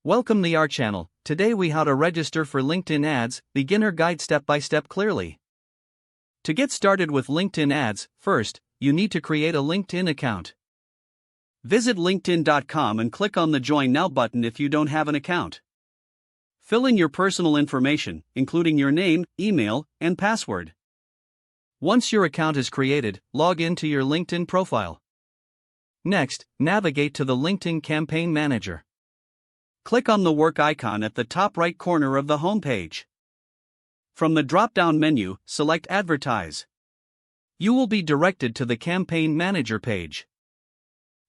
Welcome to our channel. Today we how to register for LinkedIn ads, beginner guide step by step clearly. To get started with LinkedIn ads, first, you need to create a LinkedIn account. Visit linkedin.com and click on the Join Now button if you don't have an account. Fill in your personal information, including your name, email, and password. Once your account is created, log into your LinkedIn profile. Next, navigate to the LinkedIn Campaign Manager. Click on the work icon at the top right corner of the homepage. From the drop-down menu, select Advertise. You will be directed to the Campaign Manager page.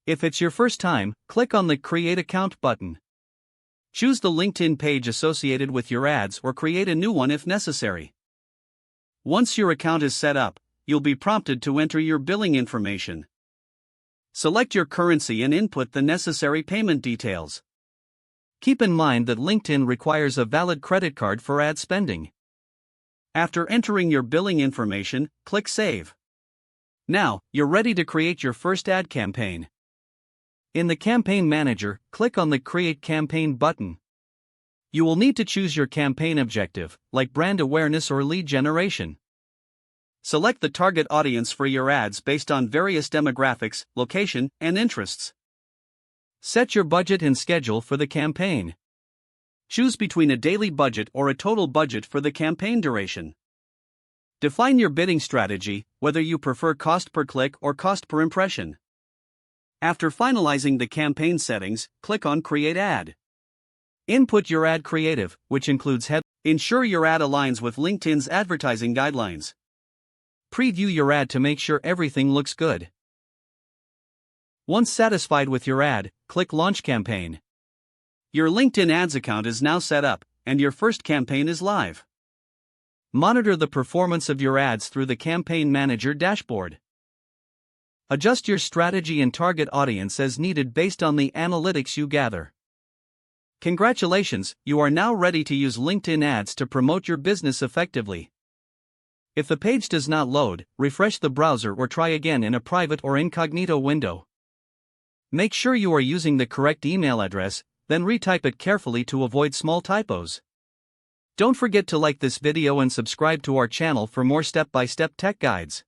If it's your first time, click on the Create Account button. Choose the LinkedIn page associated with your ads or create a new one if necessary. Once your account is set up, you'll be prompted to enter your billing information. Select your currency and input the necessary payment details. Keep in mind that LinkedIn requires a valid credit card for ad spending. After entering your billing information, click Save. Now, you're ready to create your first ad campaign. In the Campaign Manager, click on the Create Campaign button. You will need to choose your campaign objective, like brand awareness or lead generation. Select the target audience for your ads based on various demographics, location, and interests. Set your budget and schedule for the campaign. Choose between a daily budget or a total budget for the campaign duration. Define your bidding strategy, whether you prefer cost per click or cost per impression. After finalizing the campaign settings, click on Create Ad. Input your ad creative, which includes head. Ensure your ad aligns with LinkedIn's advertising guidelines. Preview your ad to make sure everything looks good. Once satisfied with your ad, click Launch Campaign. Your LinkedIn Ads account is now set up, and your first campaign is live. Monitor the performance of your ads through the Campaign Manager dashboard. Adjust your strategy and target audience as needed based on the analytics you gather. Congratulations, you are now ready to use LinkedIn ads to promote your business effectively. If the page does not load, refresh the browser or try again in a private or incognito window. Make sure you are using the correct email address, then retype it carefully to avoid small typos. Don't forget to like this video and subscribe to our channel for more step-by-step tech guides.